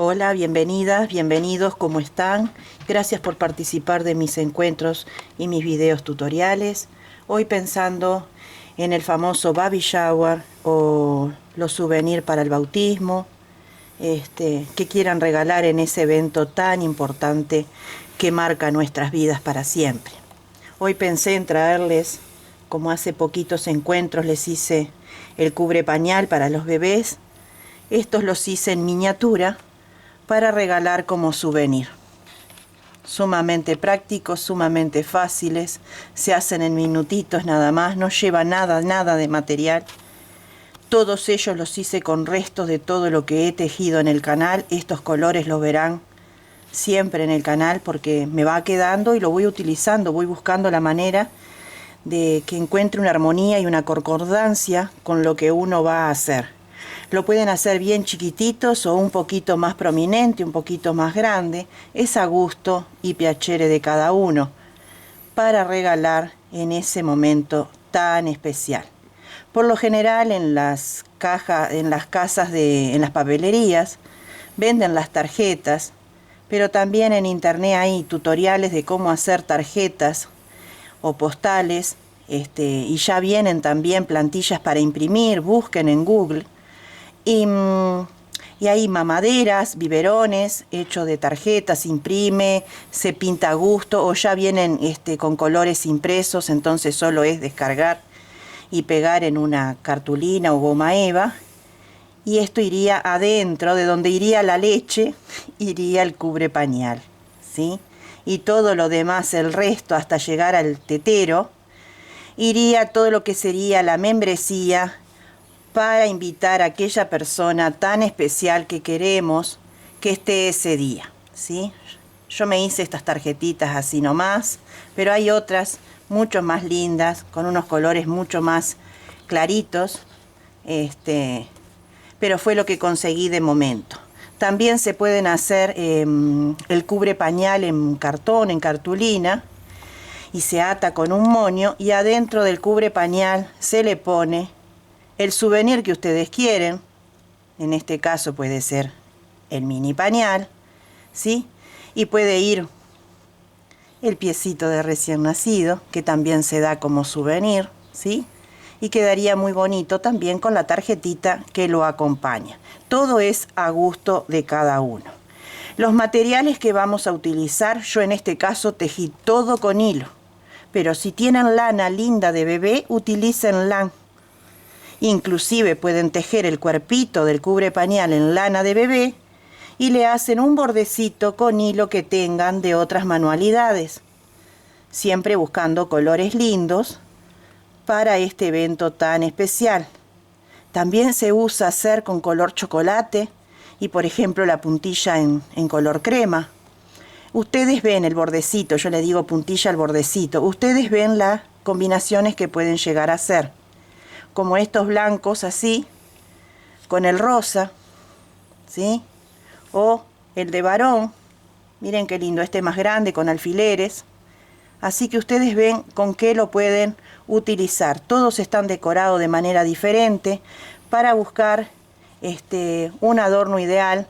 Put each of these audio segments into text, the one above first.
Hola, bienvenidas, bienvenidos, ¿cómo están? Gracias por participar de mis encuentros y mis videos tutoriales. Hoy pensando en el famoso baby shower o los souvenirs para el bautismo, que quieran regalar en ese evento tan importante que marca nuestras vidas para siempre. Hoy pensé en traerles, como hace poquitos encuentros les hice el cubre pañal para los bebés, estos los hice en miniatura para regalar como souvenir. Sumamente prácticos, sumamente fáciles, se hacen en minutitos nada más, no lleva nada de material. Todos ellos los hice con restos de todo lo que he tejido en el canal. Estos colores los verán siempre en el canal porque me va quedando y lo voy utilizando, voy buscando la manera de que encuentre una armonía y una concordancia con lo que uno va a hacer. Lo pueden hacer bien chiquititos o un poquito más prominente, un poquito más grande. Es a gusto y piacere de cada uno para regalar en ese momento tan especial. Por lo general en las cajas, en las papelerías venden las tarjetas, pero también en internet hay tutoriales de cómo hacer tarjetas o postales, y ya vienen también plantillas para imprimir. Busquen en Google. Y hay mamaderas, biberones hechos de tarjetas, imprime, se pinta a gusto o ya vienen con colores impresos, entonces solo es descargar y pegar en una cartulina o goma eva. Y esto iría adentro, de donde iría la leche, iría el cubre pañal, ¿sí? Y todo lo demás, el resto, hasta llegar al tetero, iría todo lo que sería la membresía, para invitar a aquella persona tan especial que queremos que esté ese día, ¿sí? Yo me hice estas tarjetitas así nomás, pero hay otras mucho más lindas, con unos colores mucho más claritos, pero fue lo que conseguí de momento. También se pueden hacer el cubre pañal en cartón, en cartulina, y se ata con un moño, y adentro del cubre pañal se le pone el souvenir que ustedes quieren. En este caso puede ser el mini pañal, ¿sí? Y puede ir el piecito de recién nacido, que también se da como souvenir, ¿sí? Y quedaría muy bonito también con la tarjetita que lo acompaña. Todo es a gusto de cada uno. Los materiales que vamos a utilizar, yo en este caso tejí todo con hilo, pero si tienen lana linda de bebé, utilicen lana. Inclusive pueden tejer el cuerpito del cubre pañal en lana de bebé y le hacen un bordecito con hilo que tengan de otras manualidades, siempre buscando colores lindos para este evento tan especial. También se usa hacer con color chocolate y por ejemplo la puntilla en color crema. Ustedes ven el bordecito, yo le digo puntilla al bordecito, ustedes ven las combinaciones que pueden llegar a hacer. Como estos blancos así, con el rosa, ¿sí? O el de varón, miren qué lindo, este más grande con alfileres. Así que ustedes ven con qué lo pueden utilizar. Todos están decorados de manera diferente para buscar un adorno ideal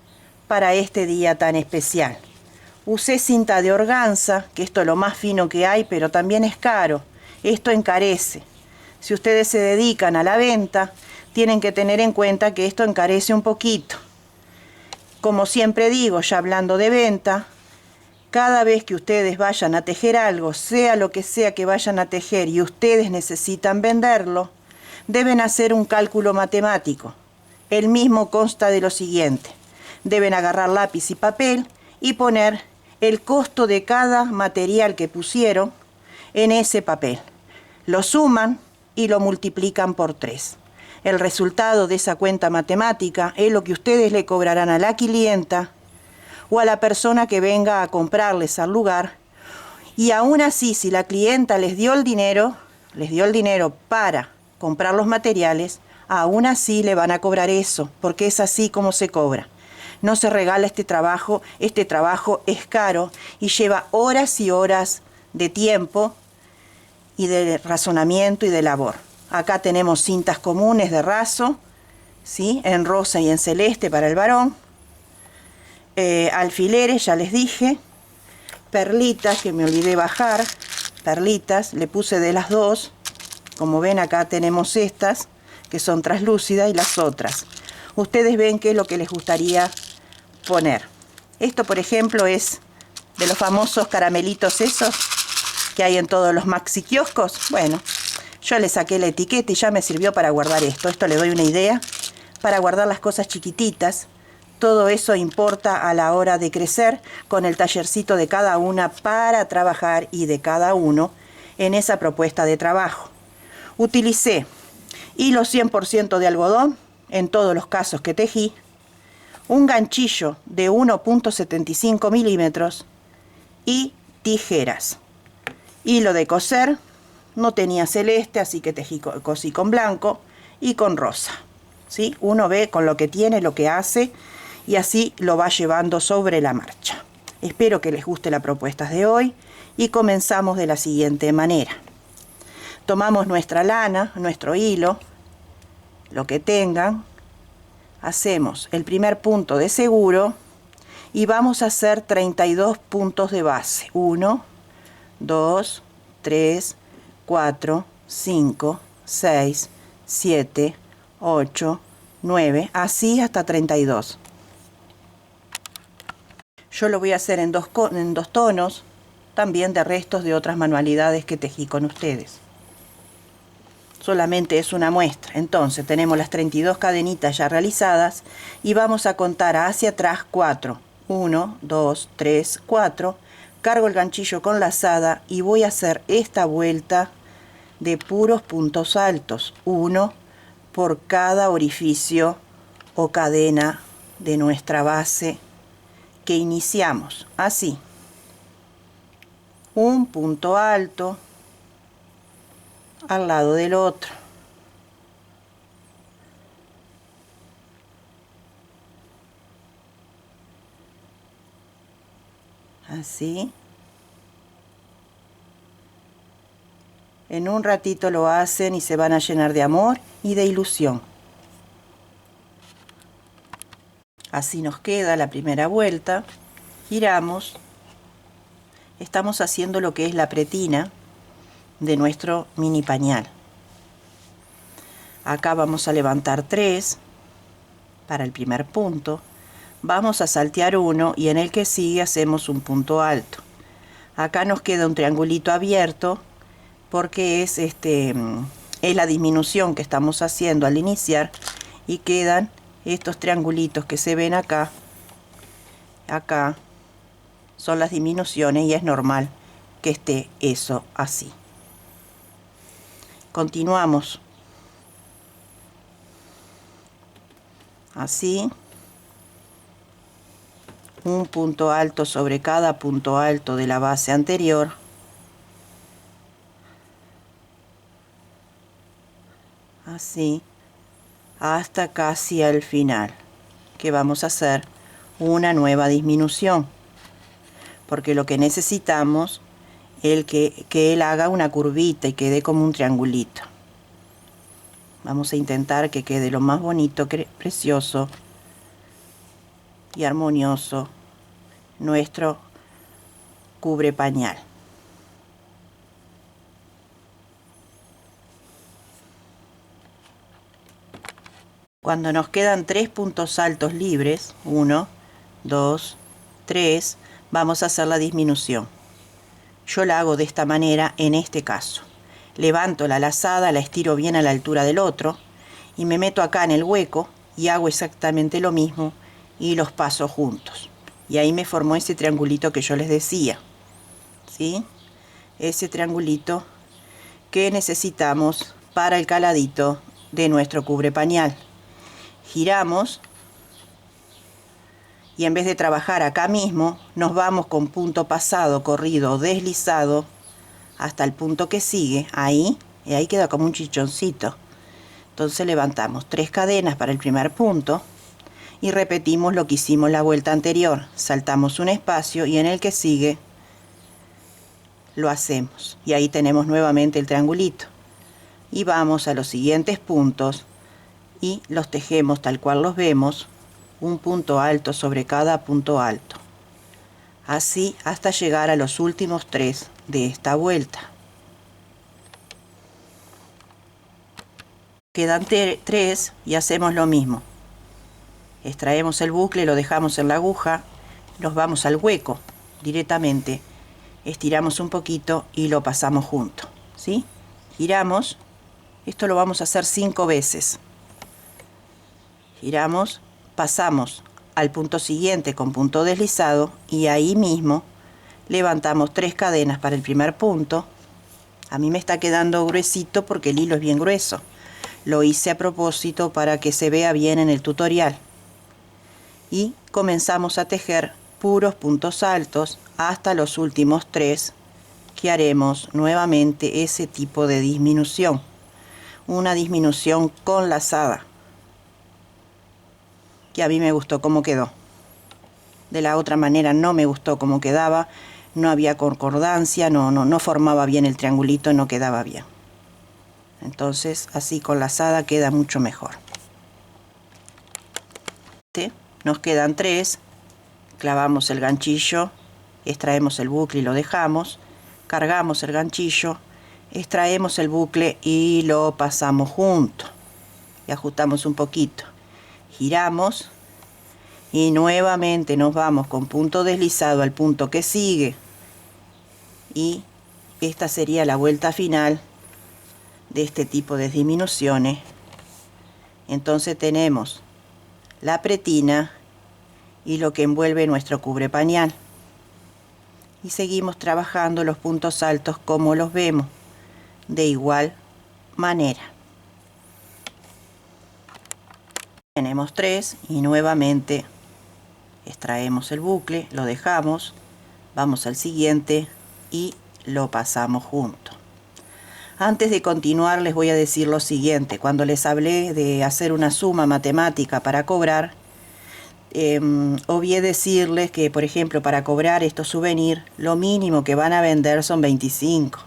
para este día tan especial. Usé cinta de organza, que esto es lo más fino que hay, pero también es caro. Esto encarece. Si ustedes se dedican a la venta, tienen que tener en cuenta que esto encarece un poquito. Como siempre digo, ya hablando de venta, cada vez que ustedes vayan a tejer algo, sea lo que sea que vayan a tejer y ustedes necesitan venderlo, deben hacer un cálculo matemático. El mismo consta de lo siguiente. Deben agarrar lápiz y papel y poner el costo de cada material que pusieron en ese papel. Lo suman y lo multiplican por 3. El resultado de esa cuenta matemática es lo que ustedes le cobrarán a la clienta o a la persona que venga a comprarles al lugar. Y aún así, si la clienta les dio el dinero para comprar los materiales, aún así le van a cobrar eso, porque es así como se cobra. No se regala este trabajo es caro y lleva horas y horas de tiempo y de razonamiento y de labor. Acá tenemos cintas comunes de raso, ¿sí? En rosa y en celeste para el varón. alfileres, ya les dije, perlitas que me olvidé bajar, perlitas, le puse de las dos, como ven acá tenemos estas que son translúcidas y las otras. Ustedes ven qué es lo que les gustaría poner. Esto por ejemplo es de los famosos caramelitos esos que hay en todos los maxi kioscos. Bueno, yo le saqué la etiqueta y ya me sirvió para guardar esto. Esto le doy una idea para guardar las cosas chiquititas. Todo eso importa a la hora de crecer con el tallercito de cada una para trabajar y de cada uno en esa propuesta de trabajo. Utilicé hilo 100% de algodón en todos los casos que tejí, un ganchillo de 1.75 milímetros y tijeras. Hilo de coser, no tenía celeste, así que cosí con blanco y con rosa. ¿Sí? Uno ve con lo que tiene, lo que hace, y así lo va llevando sobre la marcha. Espero que les guste la propuesta de hoy y comenzamos de la siguiente manera. Tomamos nuestra lana, nuestro hilo, lo que tengan, hacemos el primer punto de seguro y vamos a hacer 32 puntos de base. 1, 2, 3, 4, 5, 6, 7, 8, 9, así hasta 32. Yo lo voy a hacer en dos tonos, también de restos de otras manualidades que tejí con ustedes. Solamente es una muestra. Entonces tenemos las 32 cadenitas ya realizadas y vamos a contar hacia atrás 4. 1, 2, 3, 4. Cargo el ganchillo con lazada y voy a hacer esta vuelta de puros puntos altos. 1 por cada orificio o cadena de nuestra base que iniciamos. Así. Un punto alto al lado del otro. Así. En un ratito lo hacen y se van a llenar de amor y de ilusión. Así nos queda la primera vuelta. Giramos. Estamos haciendo lo que es la pretina de nuestro mini pañal. Acá vamos a levantar 3 para el primer punto, vamos a saltear 1 y en el que sigue hacemos un punto alto. Acá nos queda un triangulito abierto porque es la disminución que estamos haciendo al iniciar y quedan estos triangulitos que se ven acá. Acá son las disminuciones y es normal que esté eso así. Continuamos así, un punto alto sobre cada punto alto de la base anterior, así hasta casi al final, que vamos a hacer una nueva disminución, porque lo que necesitamos que él haga una curvita y quede como un triangulito. Vamos a intentar que quede lo más bonito, precioso y armonioso nuestro cubre pañal. Cuando nos quedan 3 puntos altos libres, 1, 2, 3, vamos a hacer la disminución. Yo la hago de esta manera en este caso. Levanto la lazada, la estiro bien a la altura del otro y me meto acá en el hueco y hago exactamente lo mismo y los paso juntos. Y ahí me formó ese triangulito que yo les decía. ¿Sí? Ese triangulito que necesitamos para el caladito de nuestro cubre pañal. Giramos. Y en vez de trabajar acá mismo, nos vamos con punto pasado, corrido, deslizado, hasta el punto que sigue, ahí, y ahí queda como un chichoncito. Entonces levantamos 3 cadenas para el primer punto, y repetimos lo que hicimos la vuelta anterior. Saltamos un espacio, y en el que sigue, lo hacemos. Y ahí tenemos nuevamente el triangulito. Y vamos a los siguientes puntos, y los tejemos tal cual los vemos, un punto alto sobre cada punto alto, así hasta llegar a los últimos 3 de esta vuelta. Quedan 3 y hacemos lo mismo. Extraemos el bucle, lo dejamos en la aguja, nos vamos al hueco directamente, estiramos un poquito y lo pasamos junto, ¿sí? Giramos, esto lo vamos a hacer 5 veces. Giramos, pasamos al punto siguiente con punto deslizado y ahí mismo levantamos 3 cadenas para el primer punto. A mí me está quedando gruesito porque el hilo es bien grueso. Lo hice a propósito para que se vea bien en el tutorial. Y comenzamos a tejer puros puntos altos hasta los últimos 3, que haremos nuevamente ese tipo de disminución. Una disminución con lazada, que a mí me gustó cómo quedó. De la otra manera no me gustó cómo quedaba, no había concordancia, no formaba bien el triangulito, no quedaba bien. Entonces así con lazada queda mucho mejor. Nos quedan 3, clavamos el ganchillo, extraemos el bucle y lo dejamos, cargamos el ganchillo, extraemos el bucle y lo pasamos junto y ajustamos un poquito, giramos y nuevamente nos vamos con punto deslizado al punto que sigue, y esta sería la vuelta final de este tipo de disminuciones. Entonces tenemos la pretina y lo que envuelve nuestro cubre pañal, y seguimos trabajando los puntos altos como los vemos, de igual manera. Tenemos 3 y nuevamente extraemos el bucle, lo dejamos, vamos al siguiente y lo pasamos junto. Antes de continuar les voy a decir lo siguiente. Cuando les hablé de hacer una suma matemática para cobrar, obvié decirles que, por ejemplo, para cobrar estos souvenirs, lo mínimo que van a vender son 25.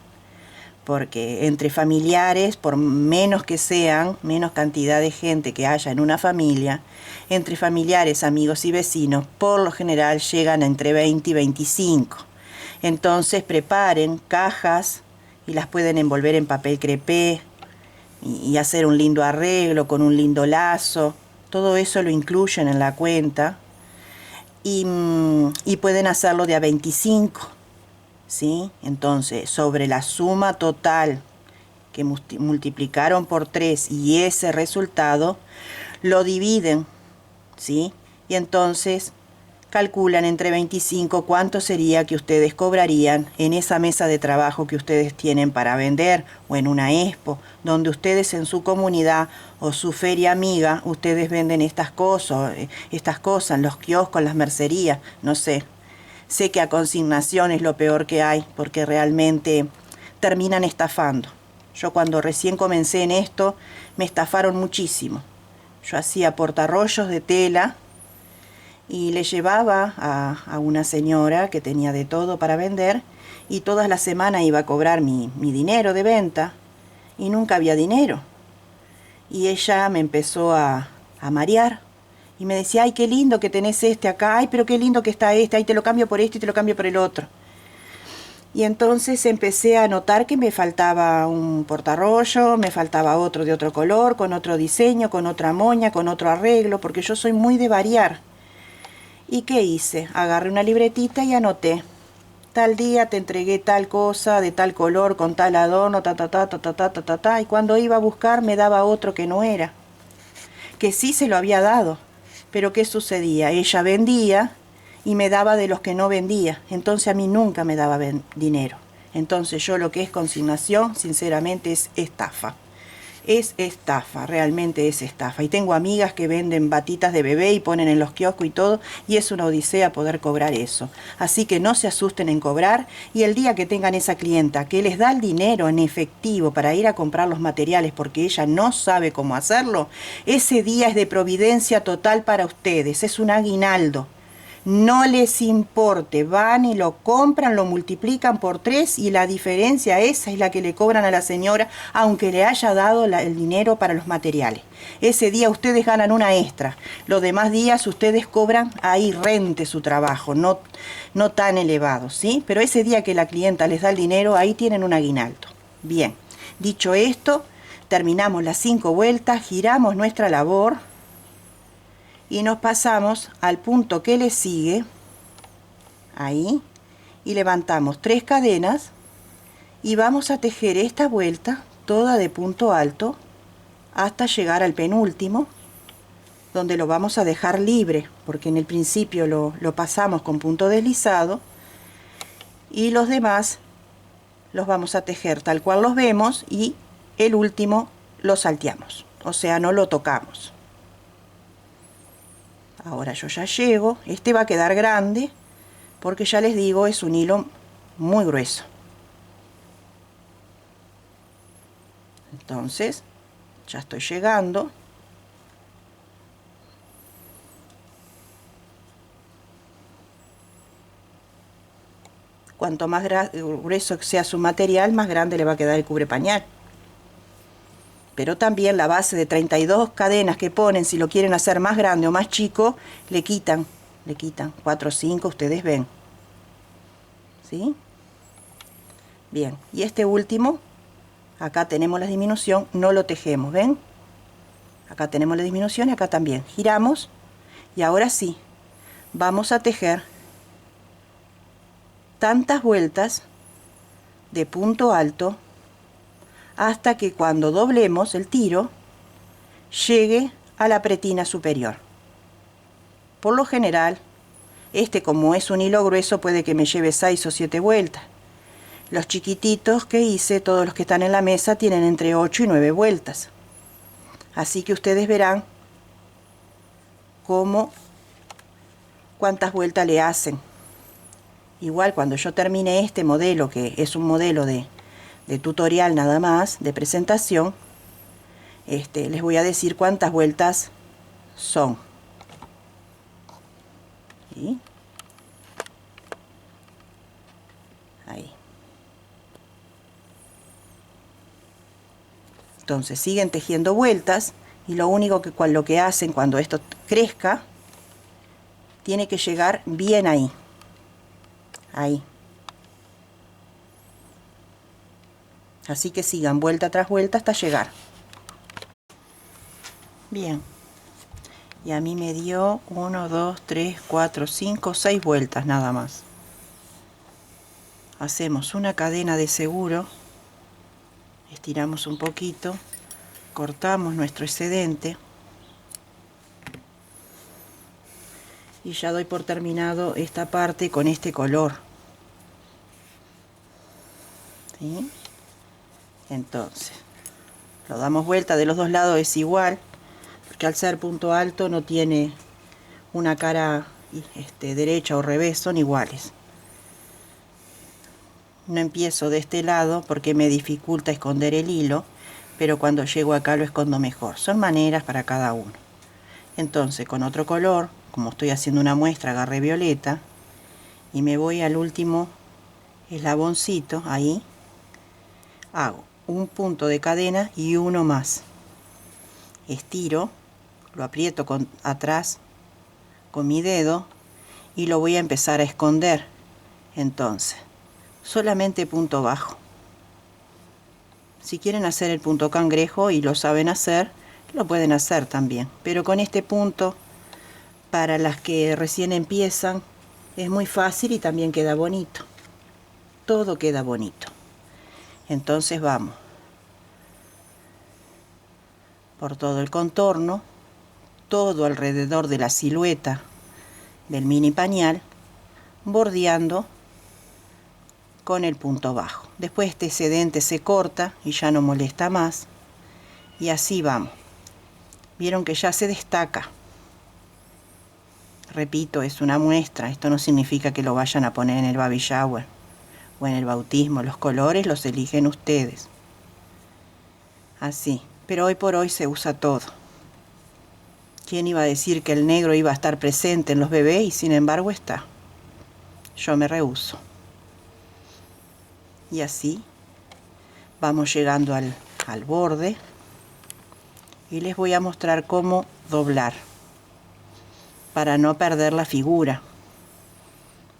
Porque entre familiares, por menos que sean, menos cantidad de gente que haya en una familia, entre familiares, amigos y vecinos, por lo general llegan a entre 20 y 25. Entonces preparen cajas y las pueden envolver en papel crepé y hacer un lindo arreglo con un lindo lazo. Todo eso lo incluyen en la cuenta y pueden hacerlo de a 25, ¿sí? Entonces, sobre la suma total que multiplicaron por 3 y ese resultado, lo dividen, ¿sí? Y entonces calculan entre 25 cuánto sería que ustedes cobrarían en esa mesa de trabajo que ustedes tienen para vender, o en una expo, donde ustedes en su comunidad o su feria amiga, ustedes venden estas cosas, los kioscos, las mercerías, no sé. Sé que a consignación es lo peor que hay, porque realmente terminan estafando. Yo cuando recién comencé en esto, me estafaron muchísimo. Yo hacía portarrollos de tela y le llevaba a una señora que tenía de todo para vender, y todas las semanas iba a cobrar mi dinero de venta y nunca había dinero. Y ella me empezó a marear y me decía: ay, qué lindo que tenés este acá, ay, pero qué lindo que está este, ay, te lo cambio por este y te lo cambio por el otro. Y entonces empecé a notar que me faltaba un portarrollo, me faltaba otro de otro color, con otro diseño, con otra moña, con otro arreglo, porque yo soy muy de variar. ¿Y qué hice? Agarré una libretita y anoté: tal día te entregué tal cosa, de tal color, con tal adorno, y cuando iba a buscar me daba otro que no era. Que sí se lo había dado, pero ¿qué sucedía? Ella vendía y me daba de los que no vendía, entonces a mí nunca me daba dinero. Entonces yo lo que es consignación, sinceramente, es estafa. Es estafa, realmente es estafa. Y tengo amigas que venden batitas de bebé y ponen en los kioscos y todo, y es una odisea poder cobrar eso. Así que no se asusten en cobrar, y el día que tengan esa clienta que les da el dinero en efectivo para ir a comprar los materiales porque ella no sabe cómo hacerlo, ese día es de providencia total para ustedes, es un aguinaldo. No les importe, van y lo compran, lo multiplican por 3 y la diferencia esa es la que le cobran a la señora, aunque le haya dado el dinero para los materiales. Ese día ustedes ganan una extra, los demás días ustedes cobran ahí rente su trabajo, no tan elevado, ¿sí? Pero ese día que la clienta les da el dinero, ahí tienen un aguinaldo. Bien, dicho esto, terminamos las 5 vueltas, giramos nuestra labor y nos pasamos al punto que le sigue, ahí, y levantamos 3 cadenas y vamos a tejer esta vuelta toda de punto alto hasta llegar al penúltimo, donde lo vamos a dejar libre, porque en el principio lo pasamos con punto deslizado y los demás los vamos a tejer tal cual los vemos y el último lo salteamos, o sea, no lo tocamos. Ahora yo ya llego, este va a quedar grande porque ya les digo es un hilo muy grueso. Entonces ya estoy llegando. Cuanto más grueso sea su material, más grande le va a quedar el cubre pañal. Pero también la base de 32 cadenas que ponen, si lo quieren hacer más grande o más chico, le quitan 4 o 5, ustedes ven. ¿Sí? Bien, y este último, acá tenemos la disminución, no lo tejemos, ¿ven? Acá tenemos la disminución y acá también. Giramos y ahora sí, vamos a tejer tantas vueltas de punto alto hasta que cuando doblemos el tiro llegue a la pretina superior. Por lo general, como es un hilo grueso, puede que me lleve 6 o 7 vueltas. Los chiquititos que hice, todos los que están en la mesa, tienen entre 8 y 9 vueltas. Así que ustedes verán cuántas vueltas le hacen. Igual cuando yo termine este modelo, que es un modelo de tutorial nada más, de presentación, les voy a decir cuántas vueltas son. ¿Sí? Ahí. Entonces siguen tejiendo vueltas y lo único lo que hacen cuando esto crezca, tiene que llegar bien ahí. Ahí. Así que sigan vuelta tras vuelta hasta llegar. Bien. Y a mí me dio 1, 2, 3, 4, 5, 6 vueltas nada más. Hacemos una cadena de seguro, estiramos un poquito, cortamos nuestro excedente y ya doy por terminado esta parte con este color. ¿Sí? Entonces lo damos vuelta de los dos lados, es igual, porque al ser punto alto no tiene una cara derecha o revés, son iguales. No empiezo de este lado porque me dificulta esconder el hilo, pero cuando llego acá lo escondo mejor. Son maneras para cada uno. Entonces con otro color, como estoy haciendo una muestra, agarré violeta y me voy al último eslaboncito, ahí hago un punto de cadena y uno más. Estiro, lo aprieto atrás con mi dedo y lo voy a empezar a esconder. Entonces solamente punto bajo. Si quieren hacer el punto cangrejo y lo saben hacer, lo pueden hacer también, pero con este punto, para las que recién empiezan, es muy fácil y también queda bonito. Todo queda bonito. Entonces vamos por todo el contorno, todo alrededor de la silueta del mini pañal, bordeando con el punto bajo. Después este excedente se corta y ya no molesta más, y así vamos. Vieron que ya se destaca. Repito, es una muestra, esto no significa que lo vayan a poner en el baby shower o en el bautismo. Los colores los eligen ustedes. Así, pero hoy por hoy se usa todo. ¿Quién iba a decir que el negro iba a estar presente en los bebés? Y sin embargo está. Yo me rehúso. Y así vamos llegando al borde. Y les voy a mostrar cómo doblar para no perder la figura.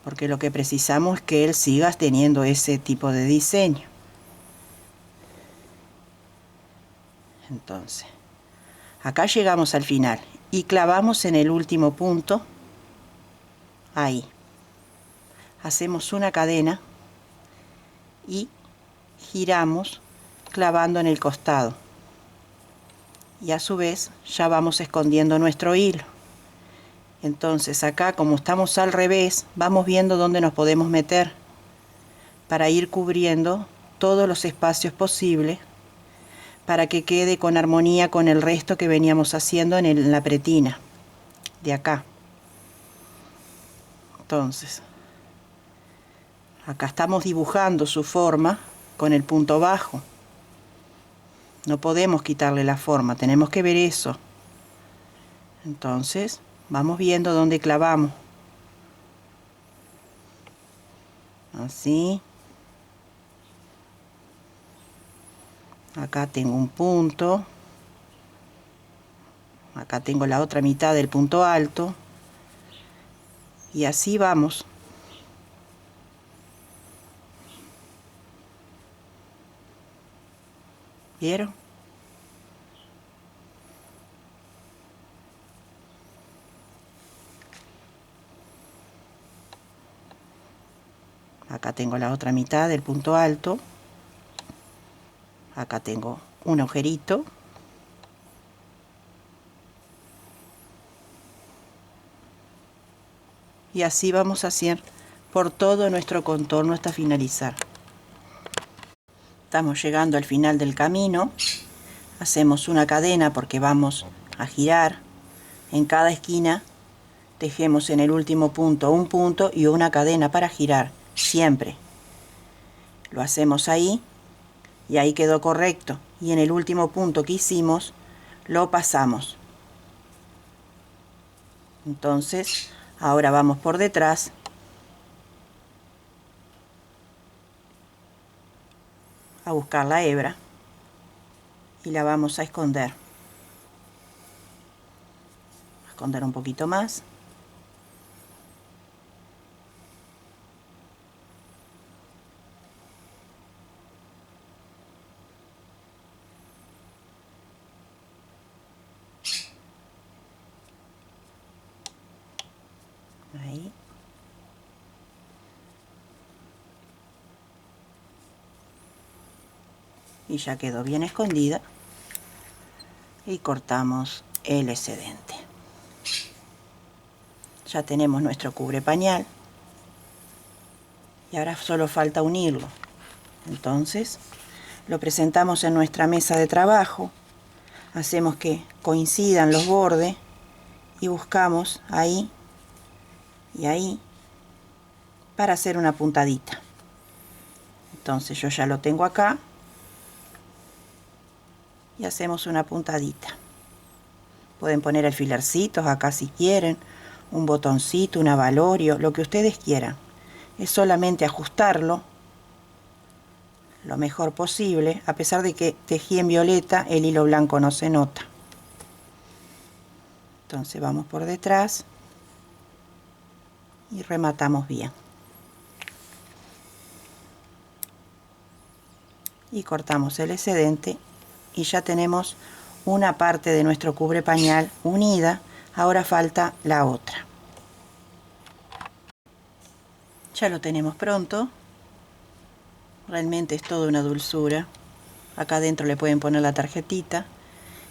Porque lo que precisamos es que él siga teniendo ese tipo de diseño. Entonces, acá llegamos al final y clavamos en el último punto, ahí. Hacemos una cadena y giramos clavando en el costado. Y a su vez ya vamos escondiendo nuestro hilo. Entonces acá, como estamos al revés, vamos viendo dónde nos podemos meter para ir cubriendo todos los espacios posibles para que quede con armonía con el resto que veníamos haciendo en la pretina de acá. Entonces, acá estamos dibujando su forma con el punto bajo. No podemos quitarle la forma, tenemos que ver eso. Entonces, vamos viendo dónde clavamos. Así. Acá tengo un punto. Acá tengo la otra mitad del punto alto. Y así vamos. ¿Vieron? Acá tengo la otra mitad del punto alto. Acá tengo un agujerito. Y así vamos a hacer por todo nuestro contorno hasta finalizar. Estamos llegando al final del camino. Hacemos una cadena porque vamos a girar. En cada esquina tejemos en el último punto un punto y una cadena para girar, siempre. Lo hacemos ahí y ahí quedó correcto. Y en el último punto que hicimos, lo pasamos. Entonces, ahora vamos por detrás. A buscar la hebra y la vamos a esconder. A esconder un poquito más. Ahí. Y ya quedó bien escondida. Y cortamos el excedente. Ya tenemos nuestro cubre pañal. Y ahora solo falta unirlo. Entonces, lo presentamos en nuestra mesa de trabajo. Hacemos que coincidan los bordes. Y buscamos ahí y ahí para hacer una puntadita. Entonces yo ya lo tengo acá y hacemos una puntadita. Pueden poner alfilercitos acá si quieren, un botoncito, un avalorio, lo que ustedes quieran. Es solamente ajustarlo lo mejor posible, a pesar de que tejí en violeta, el hilo blanco no se nota. Entonces vamos por detrás y rematamos bien. Y cortamos el excedente y ya tenemos una parte de nuestro cubre pañal unida. Ahora falta la otra. Ya lo tenemos pronto. Realmente es toda una dulzura. Acá adentro le pueden poner la tarjetita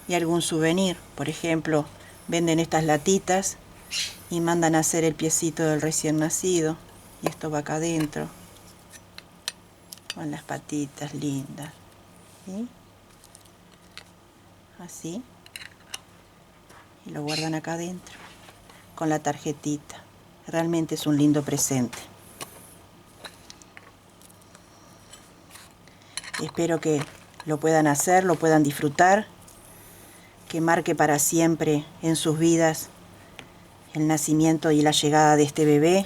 y algún souvenir. Por ejemplo, venden estas latitas y mandan a hacer el piecito del recién nacido. Y esto va acá adentro. Con las patitas lindas. ¿Sí? Así. Y lo guardan acá adentro. Con la tarjetita. Realmente es un lindo presente. Espero que lo puedan hacer, lo puedan disfrutar. que marque para siempre en sus vidas el nacimiento y la llegada de este bebé,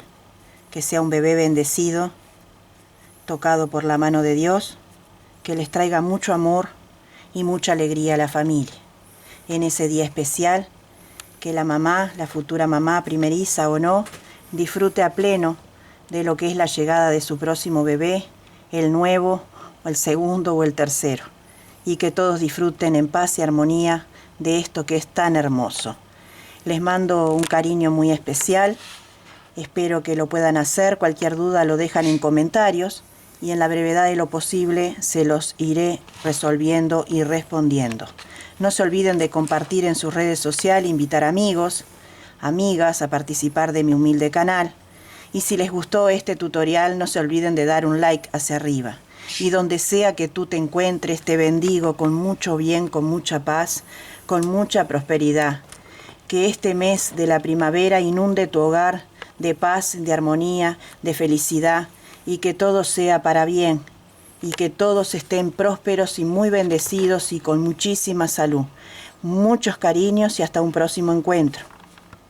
que sea un bebé bendecido, tocado por la mano de Dios, que les traiga mucho amor y mucha alegría a la familia. En ese día especial, que la mamá, la futura mamá, primeriza o no, disfrute a pleno de lo que es la llegada de su próximo bebé, el nuevo, o el segundo o el tercero, y que todos disfruten en paz y armonía de esto que es tan hermoso. Les mando un cariño muy especial, espero que lo puedan hacer, cualquier duda lo dejan en comentarios y en la brevedad de lo posible se los iré resolviendo y respondiendo. No se olviden de compartir en sus redes sociales, invitar amigos, amigas a participar de mi humilde canal. Y si les gustó este tutorial, no se olviden de dar un like hacia arriba. Y donde sea que tú te encuentres, te bendigo con mucho bien, con mucha paz, con mucha prosperidad. Que este mes de la primavera inunde tu hogar de paz, de armonía, de felicidad, y que todo sea para bien, y que todos estén prósperos y muy bendecidos y con muchísima salud. Muchos cariños y hasta un próximo encuentro.